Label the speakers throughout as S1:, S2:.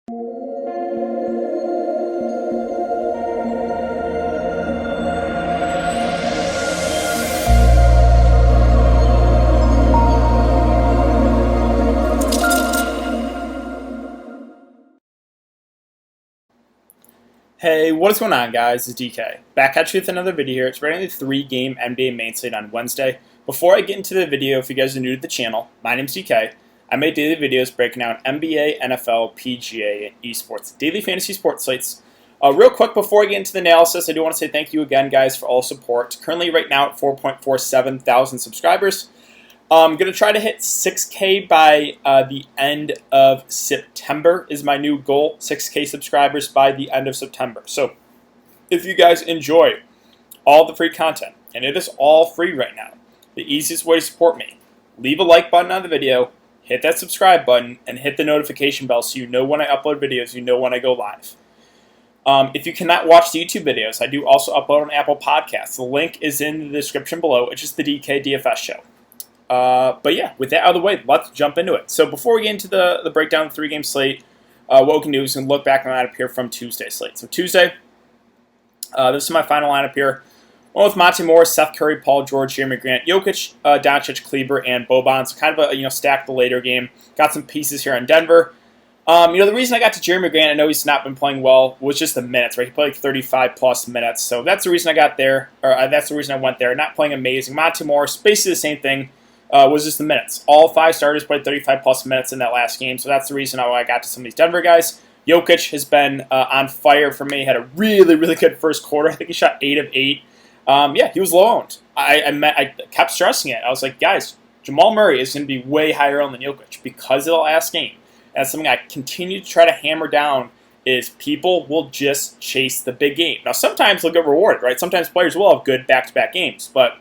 S1: Hey, what is going on, guys? It's DK. Back at you with another video here. It's running the 3-game NBA main slate on Wednesday. Before I get into the video, if you guys are new to the channel, my name's DK. I make daily videos breaking down NBA, NFL, PGA, and esports, daily fantasy sports slates. Real quick, before I get into the analysis, I do want to say thank you again, guys, for all support. Currently, right now, at 4.47 thousand subscribers. I'm going to try to hit 6K by the end of September is my new goal. 6K subscribers by the end of September. So if you guys enjoy all the free content, and it is all free right now, the easiest way to support me, leave a like button on the video, hit that subscribe button, and hit the notification bell so you know when I upload videos, you know when I go live. If you cannot watch the YouTube videos, I do also upload on Apple Podcasts. The link is in the description below. It's just the DK DFS show. But yeah, with that out of the way, let's jump into it. So before we get into the breakdown of the 3-game slate, what we can do is we can look back on the lineup here from Tuesday's slate. So Tuesday, this is my final lineup here. One with Monty Morris, Seth Curry, Paul George, Jeremy Grant, Jokic, Doncic, Kleber, and Boban. So kind of a stack the later game. Got some pieces here on Denver. The reason I got to Jeremy Grant, I know he's not been playing well, was just the minutes, right? He played like 35 plus minutes. So that's the reason I got there, or that's the reason I went there. Not playing amazing. Monty Morris, basically the same thing. Was just the minutes. All 5 starters played 35-plus minutes in that last game, so that's the reason why I got to some of these Denver guys. Jokic has been on fire for me. Had a really, really good first quarter. I think he shot 8 of 8. Yeah, he was low-owned. I kept stressing it. I was like, guys, Jamal Murray is going to be way higher owned than Jokic because of the last game. That's something I continue to try to hammer down is people will just chase the big game. Now, sometimes they'll get rewarded, right? Sometimes players will have good back-to-back games, but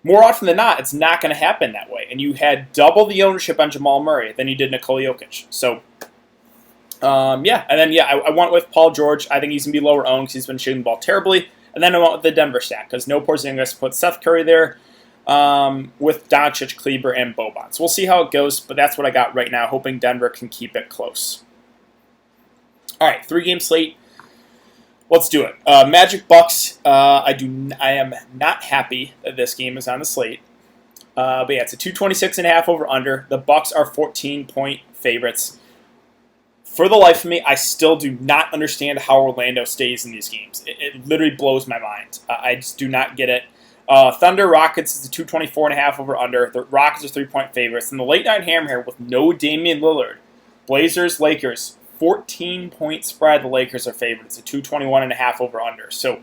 S1: more often than not, it's not going to happen that way. And you had double the ownership on Jamal Murray than you did Nikola Jokic. So, I went with Paul George. I think he's going to be lower owned because he's been shooting the ball terribly. And then I went with the Denver stack because no Porzingis, put Seth Curry there with Doncic, Kleber, and Boban. So we'll see how it goes, but that's what I got right now, hoping Denver can keep it close. All right, 3-game slate. Let's do it. Magic Bucks. I am not happy that this game is on the slate. But yeah, it's a 226.5 over under. The Bucks are 14-point favorites. For the life of me, I still do not understand how Orlando stays in these games. It literally blows my mind. I just do not get it. Thunder Rockets is a 224.5 over under. The Rockets are 3-point favorites. And the late night hammer here with no Damian Lillard. Blazers, Lakers. 14-point spread, the Lakers are favored. It's a 221.5 over under. So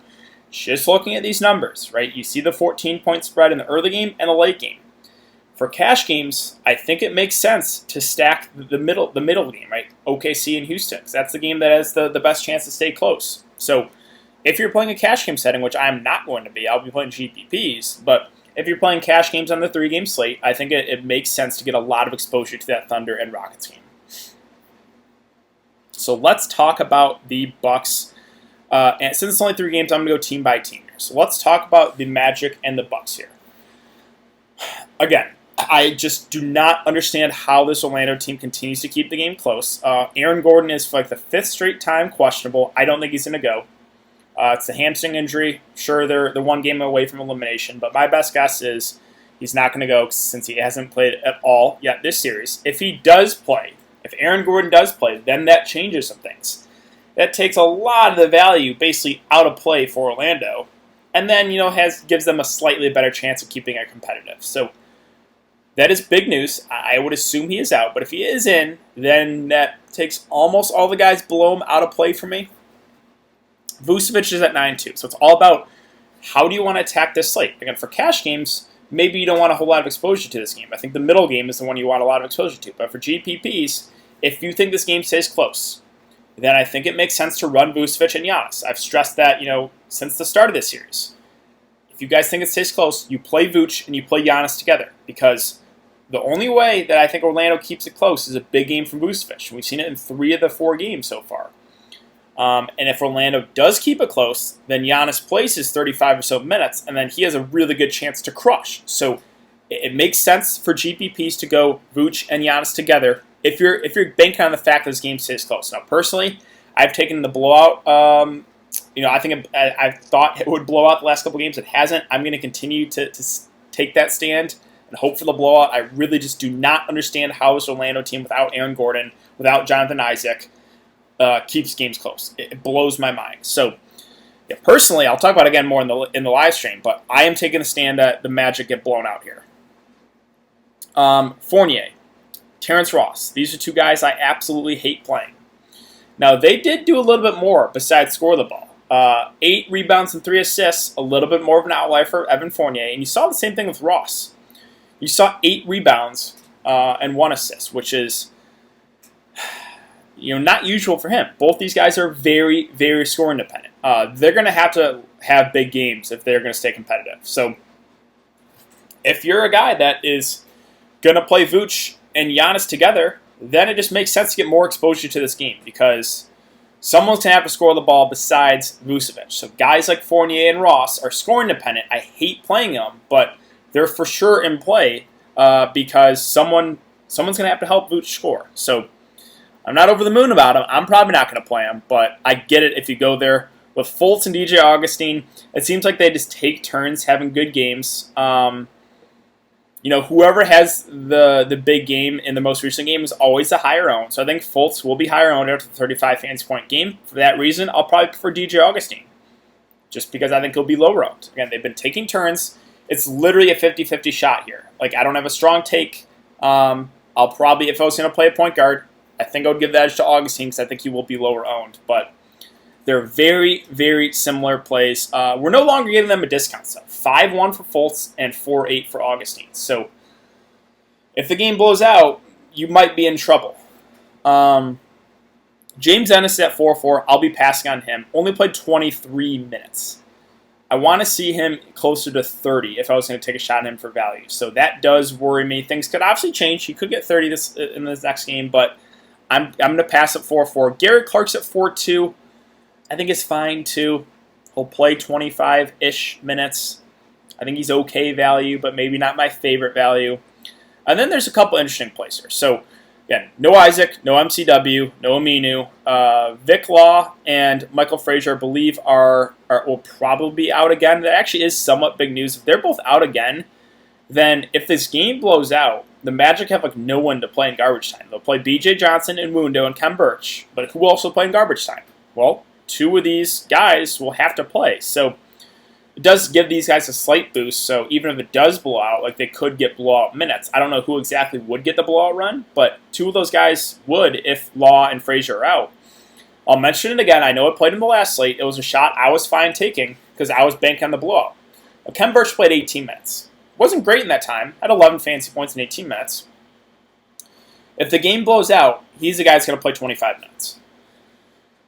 S1: just looking at these numbers, right, you see the 14-point spread in the early game and the late game. For cash games, I think it makes sense to stack the middle game, right? OKC and Houston, because that's the game that has the best chance to stay close. So if you're playing a cash game setting, which I'm not going to be, I'll be playing GPPs, but if you're playing cash games on the 3-game slate, I think it makes sense to get a lot of exposure to that Thunder and Rockets game. So let's talk about the Bucks. And since it's only 3 games, I'm going to go team by team here. So let's talk about the Magic and the Bucks here. Again, I just do not understand how this Orlando team continues to keep the game close. Aaron Gordon is for like the 5th straight time questionable. I don't think he's going to go. It's a hamstring injury. Sure, they're 1 game away from elimination, but my best guess is he's not going to go since he hasn't played at all yet this series. If he does play, if Aaron Gordon does play, then that changes some things. That takes a lot of the value basically out of play for Orlando, and then gives them a slightly better chance of keeping it competitive. So that is big news. I would assume he is out, but if he is in, then that takes almost all the guys below him out of play for me. Vucevic is at 9-2, so it's all about how do you want to attack this slate. Again, for cash games, maybe you don't want a whole lot of exposure to this game. I think the middle game is the one you want a lot of exposure to. But for GPPs, if you think this game stays close, then I think it makes sense to run Vucevic and Giannis. I've stressed that, since the start of this series. If you guys think it stays close, you play Vooch and you play Giannis together. Because the only way that I think Orlando keeps it close is a big game from Vucevic. We've seen it in 3 of the 4 games so far. And if Orlando does keep it close, then Giannis plays his 35 or so minutes, and then he has a really good chance to crush. So it makes sense for GPPs to go Vooch and Giannis together if you're banking on the fact that this game stays close. Now, personally, I've taken the blowout. I thought it would blow out the last couple games. It hasn't. I'm going to continue to take that stand and hope for the blowout. I really just do not understand how this Orlando team, without Aaron Gordon, without Jonathan Isaac, keeps games close. It blows my mind. So, yeah, personally, I'll talk about it again more in the live stream, but I am taking a stand that the Magic get blown out here. Fournier, Terrence Ross. These are two guys I absolutely hate playing. Now, they did do a little bit more besides score the ball. 8 rebounds and 3 assists, a little bit more of an outlier for Evan Fournier. And you saw the same thing with Ross. You saw 8 rebounds and 1 assist, which is not usual for him. Both these guys are very, very scoring dependent. They're going to have big games if they're going to stay competitive. So if you're a guy that is going to play Vooch and Giannis together, then it just makes sense to get more exposure to this game because someone's going to have to score the ball besides Vucevic. So guys like Fournier and Ross are scoring dependent. I hate playing them, but they're for sure in play because someone's going to have to help Vooch score. So I'm not over the moon about him. I'm probably not going to play him, but I get it if you go there. With Fultz and DJ Augustine, it seems like they just take turns having good games. Whoever has the big game in the most recent game is always the higher owned. So I think Fultz will be higher owned after the 35 fantasy point game. For that reason, I'll probably prefer DJ Augustine, just because I think he'll be lower owned. Again, they've been taking turns. It's literally a 50-50 shot here. Like, I don't have a strong take. I'll probably, if I was going to play a point guard, I think I would give the edge to Augustine because I think he will be lower owned. But they're very, very similar plays. We're no longer giving them a discount. So 5-1 for Fultz and 4-8 for Augustine. So if the game blows out, you might be in trouble. James Ennis at 4-4. I'll be passing on him. Only played 23 minutes. I want to see him closer to 30 if I was going to take a shot at him for value. So that does worry me. Things could obviously change. He could get 30 in this next game, but I'm going to pass at 4-4. Garrett Clark's at 4-2. I think it's fine, too. He'll play 25-ish minutes. I think he's okay value, but maybe not my favorite value. And then there's a couple interesting plays here. So, again, no Isaac, no MCW, no Aminu. Vic Law and Michael Frazier, I believe, will probably be out again. That actually is somewhat big news. If they're both out again, then if this game blows out, the Magic have no one to play in garbage time. They'll play B.J. Johnson and Mundo and Kem Birch. But who will also play in garbage time? Well, 2 of these guys will have to play. So it does give these guys a slight boost. So even if it does blow out, they could get blowout minutes. I don't know who exactly would get the blowout run, but 2 of those guys would if Law and Frazier are out. I'll mention it again. I know it played in the last slate. It was a shot I was fine taking because I was banking on the blowout. Kem Birch played 18 minutes. Wasn't great in that time. Had 11 fantasy points in 18 minutes. If the game blows out, he's the guy that's going to play 25 minutes.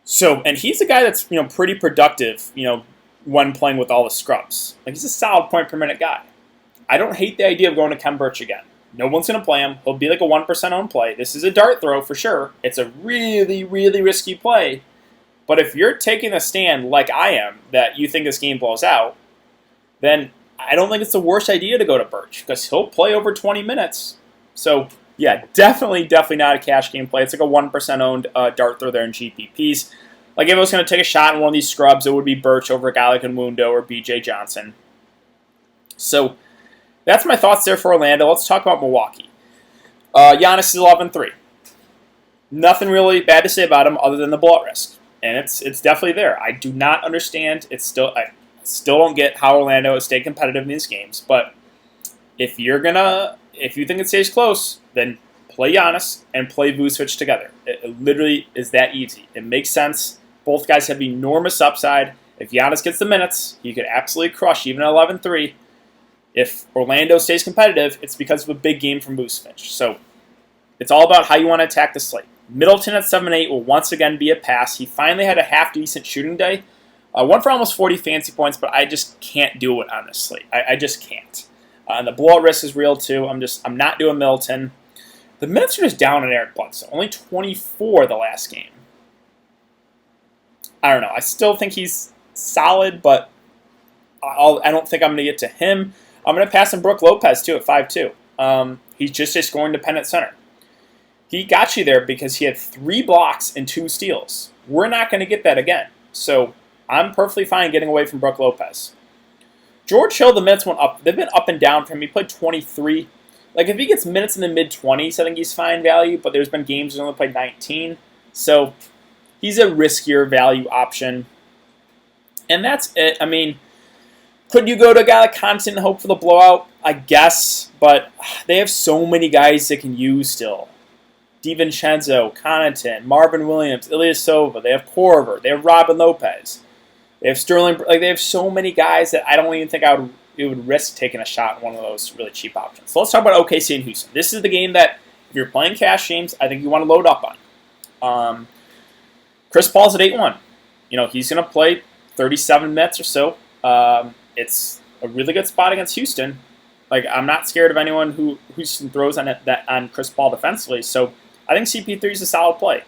S1: So, and he's a guy that's pretty productive, when playing with all the scrubs. He's a solid point per minute guy. I don't hate the idea of going to Kem Birch again. No one's going to play him. He'll be like a 1% owned play. This is a dart throw for sure. It's a really, really risky play. But if you're taking a stand like I am that you think this game blows out, then I don't think it's the worst idea to go to Birch because he'll play over 20 minutes. So, yeah, definitely not a cash game play. It's like a 1% owned dart throw there in GPPs. If I was going to take a shot in one of these scrubs, it would be Birch over a guy like Mundo or B.J. Johnson. So that's my thoughts there for Orlando. Let's talk about Milwaukee. Giannis is 11-3. Nothing really bad to say about him other than the blowout risk. And it's definitely there. I do not understand. I still don't get how Orlando has stayed competitive in these games. But if you think it stays close, then play Giannis and play Vucevic together. It literally is that easy. It makes sense. Both guys have enormous upside. If Giannis gets the minutes, he could absolutely crush even at 11-3. If Orlando stays competitive, it's because of a big game from Vucevic. So it's all about how you want to attack the slate. Middleton at 7-8 will once again be a pass. He finally had a half-decent shooting day. Won for almost 40 fantasy points, but I just can't do it on this slate. I just can't. And the blowout risk is real too. I'm not doing Middleton. The minutes are just down on Eric Bledsoe. Only 24 the last game. I don't know. I still think he's solid, but I don't think I'm going to get to him. I'm going to pass on Brook Lopez, too, at 5-2. He's just a scoring-dependent center. He got you there because he had 3 blocks and 2 steals. We're not going to get that again. So I'm perfectly fine getting away from Brook Lopez. George Hill, the minutes went up. They've been up and down for him. He played 23. Like, if he gets minutes in the mid-20s, I think he's fine value, but there's been games he's only played 19. So he's a riskier value option. And that's it. I mean, could you go to a guy like Connaughton and hope for the blowout? I guess, but they have so many guys they can use still. DiVincenzo, Connaughton, Marvin Williams, Ilyasova. They have Korver. They have Robin Lopez. They have Sterling. Like, they have so many guys that I don't even think it would risk taking a shot in one of those really cheap options. So let's talk about OKC and Houston. This is the game that, if you're playing cash games, I think you want to load up on. Chris Paul's at 8-1. He's going to play 37 minutes or so. It's a really good spot against Houston. Like, I'm not scared of anyone who Houston throws on Chris Paul defensively. So I think CP3 is a solid play.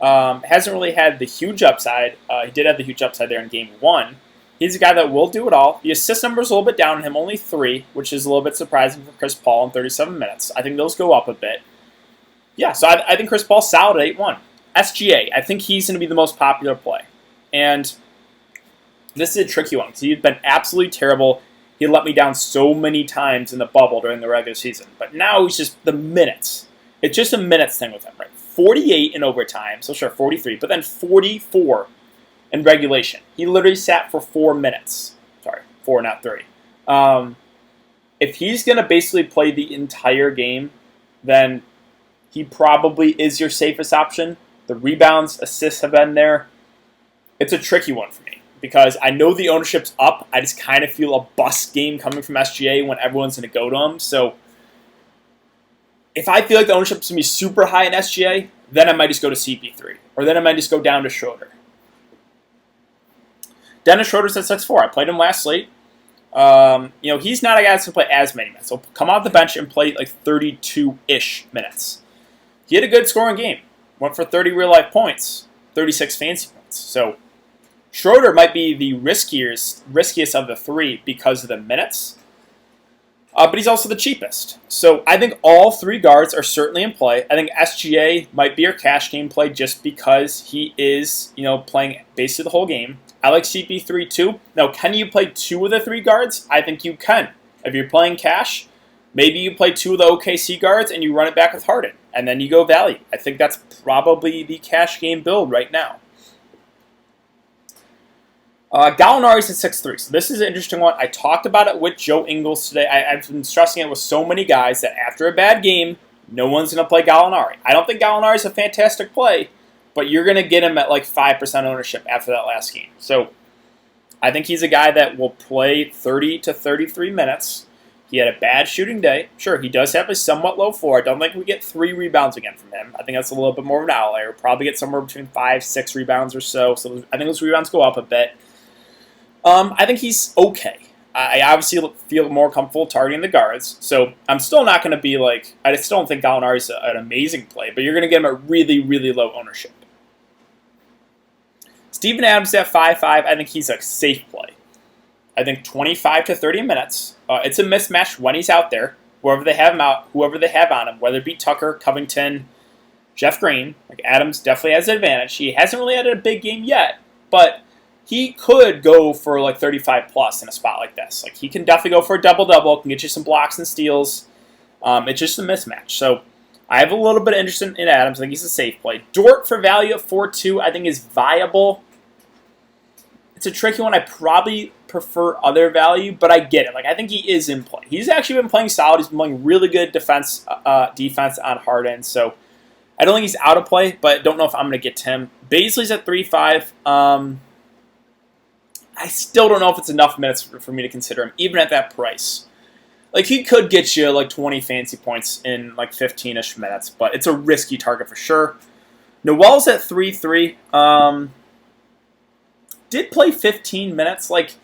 S1: Hasn't really had the huge upside. He did have the huge upside there in Game 1. He's a guy that will do it all. The assist number is a little bit down on him, only 3, which is a little bit surprising for Chris Paul in 37 minutes. I think those go up a bit. Yeah, so I think Chris Paul's solid at 8-1. SGA, I think he's going to be the most popular play. And this is a tricky one because he's been absolutely terrible. He let me down so many times in the bubble during the regular season. But now he's just the minutes. It's just a minutes thing with him, right? 48 in overtime, so sure, 43, but then 44 in regulation. He literally sat for 4 minutes. Sorry, 4, not 3. If he's going to basically play the entire game, then he probably is your safest option. The rebounds, assists have been there. It's a tricky one for me because I know the ownership's up. I just kind of feel a bust game coming from SGA when everyone's going to go to him. So if I feel like the ownership's going to be super high in SGA, then I might just go to CP3. Or then I might just go down to Schroeder. Dennis Schroeder's at 6'4". I played him last slate. He's not a guy that's going to play as many minutes. He'll come off the bench and play like 32-ish minutes. He had a good scoring game. Went for 30 real-life points, 36 fancy points. So Schroeder might be the riskiest of the 3 because of the minutes. But he's also the cheapest. So I think all 3 guards are certainly in play. I think SGA might be your cash game play just because he is, playing basically the whole game. I like CP3 too. Now, can you play 2 of the 3 guards? I think you can. If you're playing cash, maybe you play 2 of the OKC guards and you run it back with Harden. And then you go value. I think that's probably the cash game build right now. Gallinari's at 6'3". So this is an interesting one. I talked about it with Joe Ingles today. I've been stressing it with so many guys that after a bad game, no one's going to play Gallinari. I don't think Gallinari's a fantastic play, but you're going to get him at like 5% ownership after that last game. So I think he's a guy that will play 30 to 33 minutes. He had a bad shooting day. Sure, he does have a somewhat low floor. I don't think we get 3 rebounds again from him. I think that's a little bit more of an outlier. Probably get somewhere between 5, 6 rebounds or so. So I think those rebounds go up a bit. I think he's okay. I obviously feel more comfortable targeting the guards, so I'm still not going to be like, I still don't think Gallinari's an amazing play, but you're going to get him at really, really low ownership. Steven Adams at 5'5", I think he's a safe play. I think 25 to 30 minutes. It's a mismatch when he's out there. Whoever they have on him, whether it be Tucker, Covington, Jeff Green, like Adams definitely has an advantage. He hasn't really had a big game yet, but he could go for like 35 plus in a spot like this. Like, he can definitely go for a double-double, can get you some blocks and steals. It's just a mismatch. So I have a little bit of interest in Adams. I think he's a safe play. Dort for value at 4.2 I think is viable. It's a tricky one. I probably prefer other value, but I get it. Like, I think he is in play. He's actually been playing solid. He's been playing really good defense on Harden. So I don't think he's out of play, but don't know if I'm going to get to him. Baisley's at 3.5. I still don't know if it's enough minutes for me to consider him, even at that price. Like, he could get you like 20 fancy points in like 15-ish minutes, but it's a risky target for sure. Noel's at 3.3. Did play 15 minutes. Like,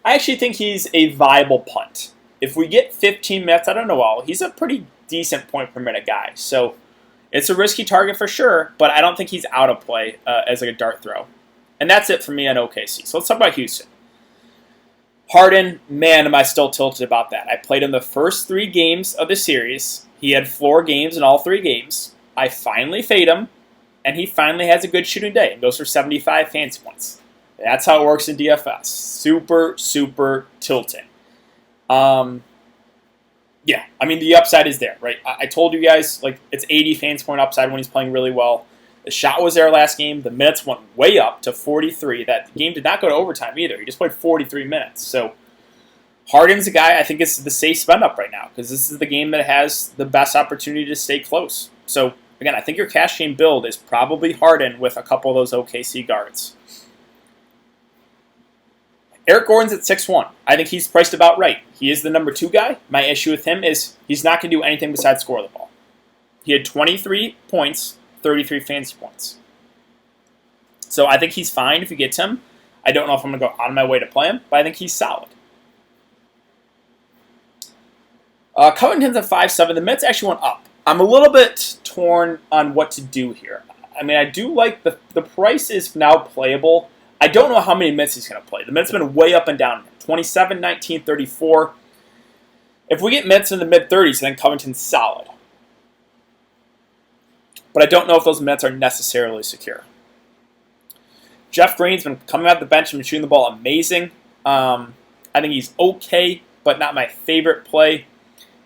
S1: I actually think he's a viable punt. If we get 15 minutes out of Noel, he's a pretty decent point per minute guy. So it's a risky target for sure, but I don't think he's out of play as like a dart throw. And that's it for me on OKC. So let's talk about Houston. Harden, man, am I still tilted about that. I played him the first 3 games of the series. He had 4 games in all 3 games. I finally fade him, and he finally has a good shooting day and goes for 75 fantasy points. That's how it works in DFS. Super, super tilting. Yeah, I mean, the upside is there, right? I told you guys, like, it's 80 fantasy point upside when he's playing really well. The shot was there last game. The minutes went way up to 43. That game did not go to overtime either. He just played 43 minutes. So Harden's a guy I think is the safe spend up right now because this is the game that has the best opportunity to stay close. So, again, I think your cash game build is probably Harden with a couple of those OKC guards. Eric Gordon's at 6-1. I think he's priced about right. He is the number 2 guy. My issue with him is he's not going to do anything besides score the ball. He had 23 points, 33 fantasy points. So I think he's fine if you get to him. I don't know if I'm going to go out of my way to play him, but I think he's solid. Covington's at 5-7. The minutes actually went up. I'm a little bit torn on what to do here. I mean, I do like the price is now playable. I don't know how many minutes he's going to play. The minutes have been way up and down. 27, 19, 34. If we get minutes in the mid-30s, then Covington's solid. But I don't know if those minutes are necessarily secure. Jeff Green's been coming out the bench and been shooting the ball amazing. I think he's okay, but not my favorite play.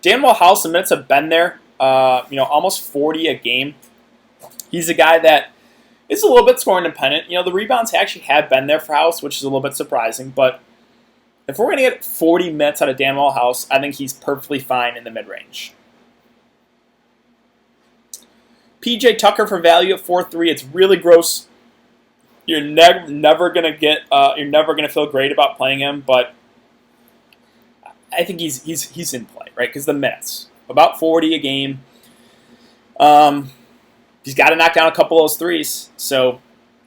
S1: Danwell House, the minutes have been there. Almost 40 a game. He's a guy that is a little bit scoring dependent. The rebounds actually have been there for House, which is a little bit surprising. But if we're going to get 40 minutes out of Danwell House, I think he's perfectly fine in the mid-range. PJ Tucker for value at 4-3. It's really gross. You're never going to feel great about playing him, but I think he's in play, right? Because the minutes, about 40 a game. He's got to knock down a couple of those threes, so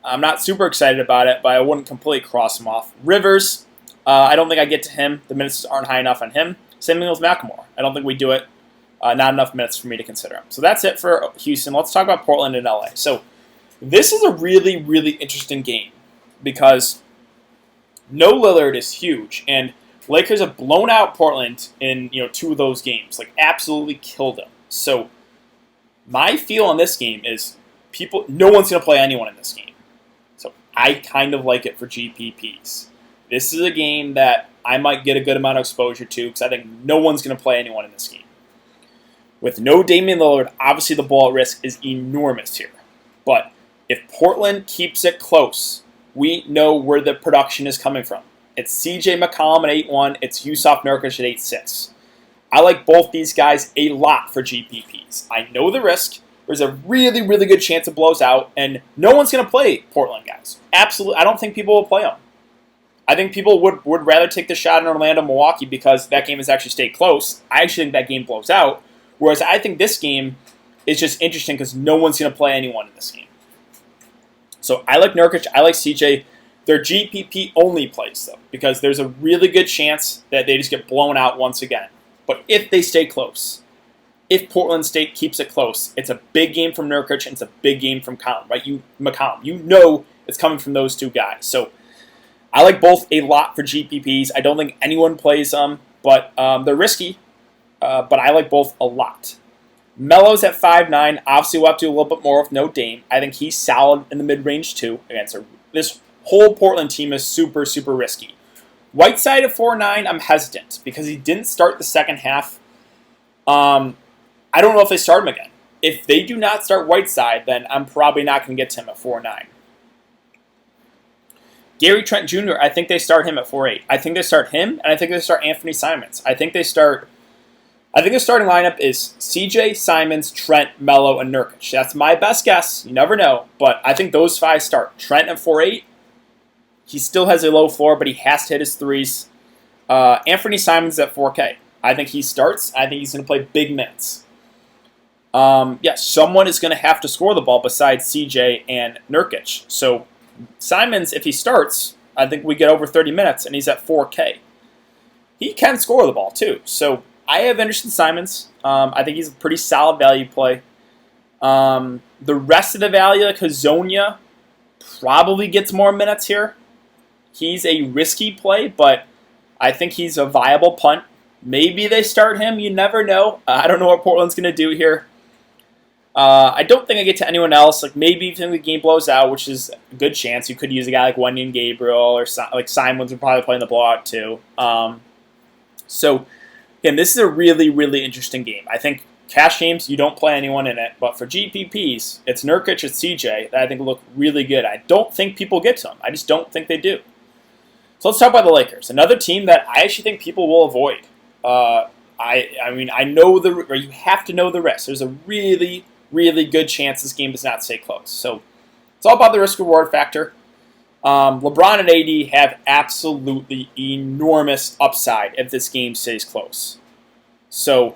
S1: I'm not super excited about it, but I wouldn't completely cross him off. Rivers, I don't think I get to him. The minutes aren't high enough on him. Same thing with McLemore. I don't think we do it. Not enough minutes for me to consider him. So that's it for Houston. Let's talk about Portland and LA. So this is a really, really interesting game because no Lillard is huge, and Lakers have blown out Portland in 2 of those games, like absolutely killed them. So my feel on this game is no one's going to play anyone in this game. So I kind of like it for GPPs. This is a game that I might get a good amount of exposure to because I think no one's going to play anyone in this game. With no Damian Lillard, obviously the ball at risk is enormous here. But if Portland keeps it close, we know where the production is coming from. It's CJ McCollum at 8-1. It's Yusuf Nurkic at 8-6. I like both these guys a lot for GPPs. I know the risk. There's a really, really good chance it blows out, and no one's going to play Portland guys. Absolutely. I don't think people will play them. I think people would rather take the shot in Orlando-Milwaukee because that game has actually stayed close. I actually think that game blows out, whereas I think this game is just interesting because no one's going to play anyone in this game. So I like Nurkic. I like CJ. They're GPP-only plays, though, because there's a really good chance that they just get blown out once again. But if they stay close, if Portland State keeps it close, it's a big game from Nurkic and it's a big game from McCollum, right? McCollum. It's coming from those 2 guys. So I like both a lot for GPPs. I don't think anyone plays them, but they're risky. But I like both a lot. Melo's at 5-9. Obviously, we'll have to do a little bit more with no Dame. I think he's solid in the mid-range, too. Again, so this whole Portland team is super, super risky. Whiteside at 4-9, I'm hesitant because he didn't start the second half. I don't know if they start him again. If they do not start Whiteside, then I'm probably not going to get to him at 4-9. Gary Trent Jr., I think they start him at 4-8. I think they start him, and I think they start Anthony Simons. I think the starting lineup is CJ, Simons, Trent, Melo, and Nurkic. That's my best guess. You never know, but I think those 5 start. Trent at 4-8. He still has a low floor, but he has to hit his threes. Anthony Simons at 4K. I think he starts. I think he's going to play big minutes. Someone is going to have to score the ball besides CJ and Nurkic. So Simons, if he starts, I think we get over 30 minutes, and he's at 4K. He can score the ball, too. So I have interest in Simons. I think he's a pretty solid value play. The rest of the value, like Hazonia, probably gets more minutes here. He's a risky play, but I think he's a viable punt. Maybe they start him. You never know. I don't know what Portland's going to do here. I don't think I get to anyone else. Like maybe if the game blows out, which is a good chance, you could use a guy like Wendy and Gabriel or like Simons would probably play in the blowout too. So again, this is a really, really interesting game. I think cash games, you don't play anyone in it, but for GPPs, it's Nurkic, it's CJ that I think look really good. I don't think people get to them. I just don't think they do. So let's talk about the Lakers, another team that I actually think people will avoid. I mean, I know or you have to know the risk. There's a really, really good chance this game does not stay close. So it's all about the risk-reward factor. LeBron and AD have absolutely enormous upside if this game stays close. So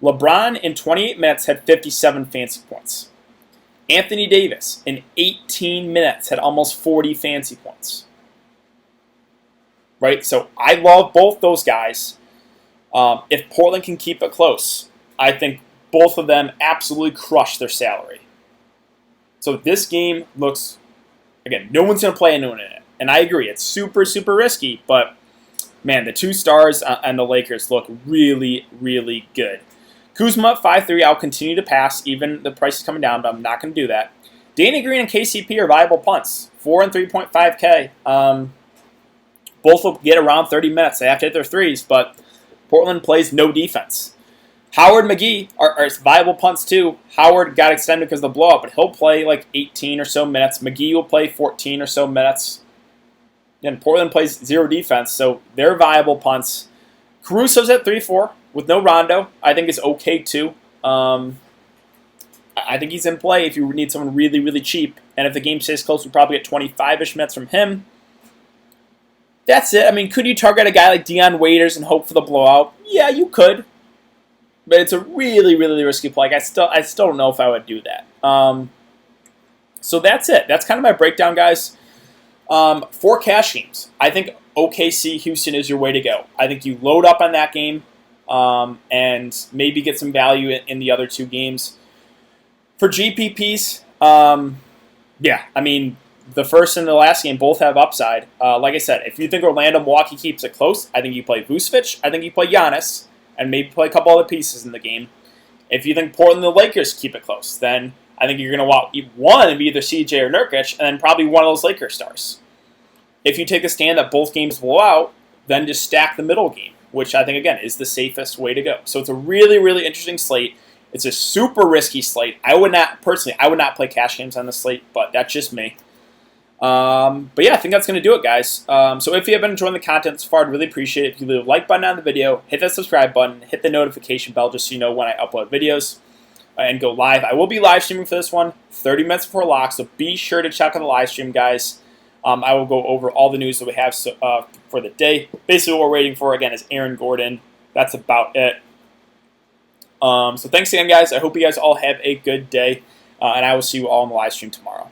S1: LeBron in 28 minutes had 57 fantasy points. Anthony Davis in 18 minutes had almost 40 fantasy points. Right? So I love both those guys. If Portland can keep it close, I think both of them absolutely crush their salary. So this game looks, again, no one's going to play anyone in it. And I agree, it's super, super risky, but man, the two stars and the Lakers look really, really good. Kuzma at 5'3", I'll continue to pass, even the price is coming down, but I'm not going to do that. Danny Green and KCP are viable punts, 4 and 3.5K. Both will get around 30 minutes. They have to hit their threes, but Portland plays no defense. Howard and McGee are viable punts too. Howard got extended because of the blowout, but he'll play like 18 or so minutes. McGee will play 14 or so minutes. And Portland plays zero defense, so they're viable punts. Caruso's at 3-4 with no Rondo. I think is okay too. I think he's in play if you need someone really, really cheap. And if the game stays close, we probably get 25-ish minutes from him. That's it. I mean, could you target a guy like Dion Waiters and hope for the blowout? Yeah, you could. But it's a really, really risky play. I still don't know if I would do that. So that's it. That's kind of my breakdown, guys. For cash games, I think OKC Houston is your way to go. I think you load up on that game and maybe get some value in the other two games. For GPPs, yeah, I mean, the first and the last game both have upside. Like I said, if you think Orlando-Milwaukee keeps it close, I think you play Vucevic. I think you play Giannis, and maybe play a couple other pieces in the game. If you think Portland and the Lakers keep it close, then I think you're going to want one to be either CJ or Nurkic, and then probably one of those Lakers stars. If you take a stand that both games blow out, then just stack the middle game, which I think, again, is the safest way to go. So it's a really, really interesting slate. It's a super risky slate. I would not play cash games on the slate, but that's just me. But yeah, I think that's going to do it, guys. So if you have been enjoying the content so far, I'd really appreciate it if you leave a like button on the video, hit that subscribe button, hit the notification bell just so you know when I upload videos, and go live. I will be live streaming for this one 30 minutes before lock, so be sure to check out the live stream, guys. I will go over all the news that we have for the day. Basically, what we're waiting for, again, is Aaron Gordon. That's about it. So thanks again, guys. I hope you guys all have a good day, and I will see you all in the live stream tomorrow.